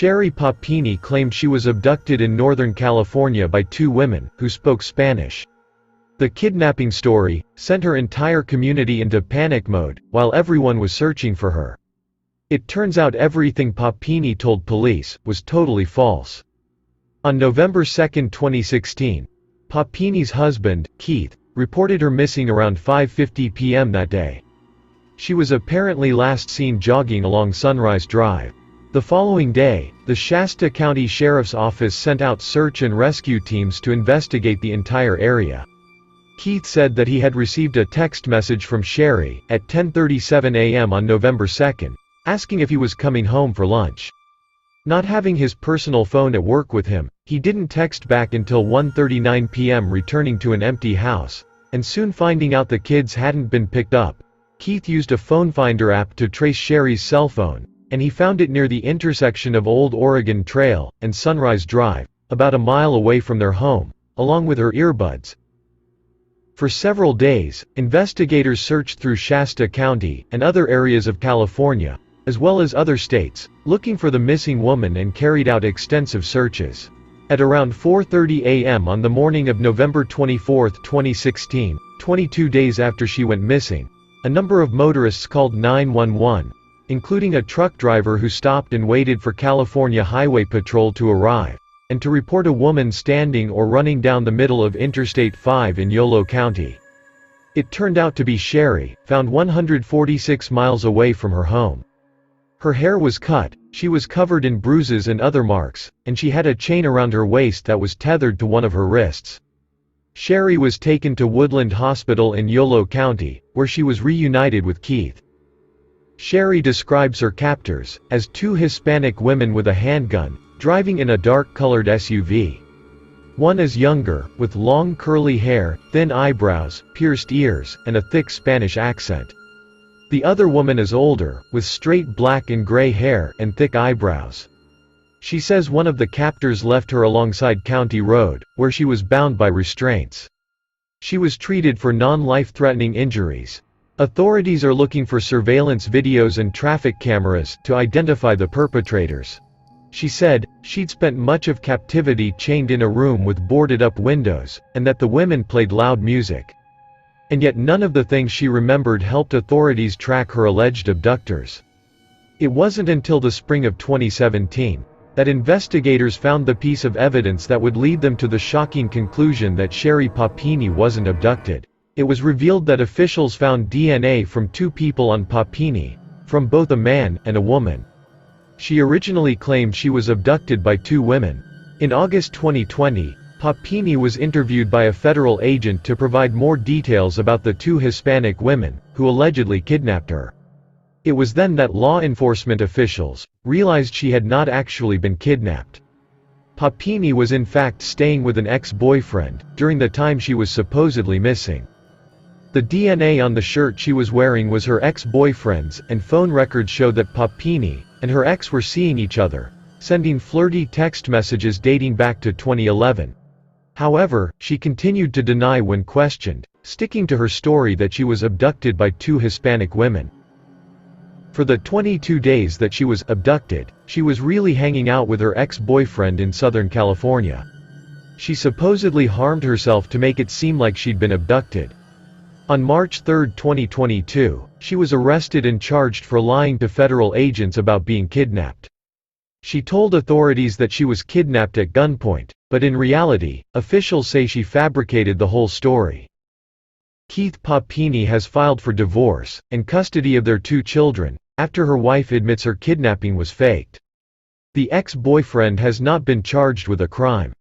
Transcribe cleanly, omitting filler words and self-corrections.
Sherry Papini claimed she was abducted in Northern California by two women, who spoke Spanish. The kidnapping story sent her entire community into panic mode, while everyone was searching for her. It turns out everything Papini told police was totally false. On November 2, 2016, Papini's husband, Keith, reported her missing around 5:50 p.m. that day. She was apparently last seen jogging along Sunrise Drive. The following day, the Shasta County Sheriff's Office sent out search and rescue teams to investigate the entire area. Keith said that he had received a text message from Sherry at 10:37 a.m. on November 2, asking if he was coming home for lunch. Not having his personal phone at work with him, he didn't text back until 1:39 p.m. returning to an empty house, and soon finding out the kids hadn't been picked up. Keith used a phone finder app to trace Sherry's cell phone, and he found it near the intersection of Old Oregon Trail and Sunrise Drive, about a mile away from their home, along with her earbuds. For several days, investigators searched through Shasta County and other areas of California, as well as other states, looking for the missing woman and carried out extensive searches. At around 4:30 a.m. on the morning of November 24, 2016, 22 days after she went missing, a number of motorists called 911, including a truck driver who stopped and waited for California Highway Patrol to arrive, and to report a woman standing or running down the middle of Interstate 5 in Yolo County. It turned out to be Sherry, found 146 miles away from her home. Her hair was cut, she was covered in bruises and other marks, and she had a chain around her waist that was tethered to one of her wrists. Sherry was taken to Woodland Hospital in Yolo County, where she was reunited with Keith. Sherry describes her captors as two Hispanic women with a handgun, driving in a dark-colored SUV. One is younger, with long curly hair, thin eyebrows, pierced ears, and a thick Spanish accent. The other woman is older, with straight black and gray hair and thick eyebrows. She says one of the captors left her alongside County Road, where she was bound by restraints. She was treated for non-life-threatening injuries. Authorities are looking for surveillance videos and traffic cameras to identify the perpetrators. She said she'd spent much of captivity chained in a room with boarded-up windows, and that the women played loud music. And yet none of the things she remembered helped authorities track her alleged abductors. It wasn't until the spring of 2017 that investigators found the piece of evidence that would lead them to the shocking conclusion that Sherry Papini wasn't abducted. It was revealed that officials found DNA from two people on Papini, from both a man and a woman. She originally claimed she was abducted by two women. In August 2020, Papini was interviewed by a federal agent to provide more details about the two Hispanic women, who allegedly kidnapped her. It was then that law enforcement officials realized she had not actually been kidnapped. Papini was in fact staying with an ex-boyfriend during the time she was supposedly missing. The DNA on the shirt she was wearing was her ex-boyfriend's, and phone records showed that Papini and her ex were seeing each other, sending flirty text messages dating back to 2011. However, she continued to deny when questioned, sticking to her story that she was abducted by two Hispanic women. For the 22 days that she was abducted, she was really hanging out with her ex-boyfriend in Southern California. She supposedly harmed herself to make it seem like she'd been abducted. On March 3, 2022, she was arrested and charged for lying to federal agents about being kidnapped. She told authorities that she was kidnapped at gunpoint, but in reality, officials say she fabricated the whole story. Keith Papini has filed for divorce and custody of their two children, after her wife admits her kidnapping was faked. The ex-boyfriend has not been charged with a crime.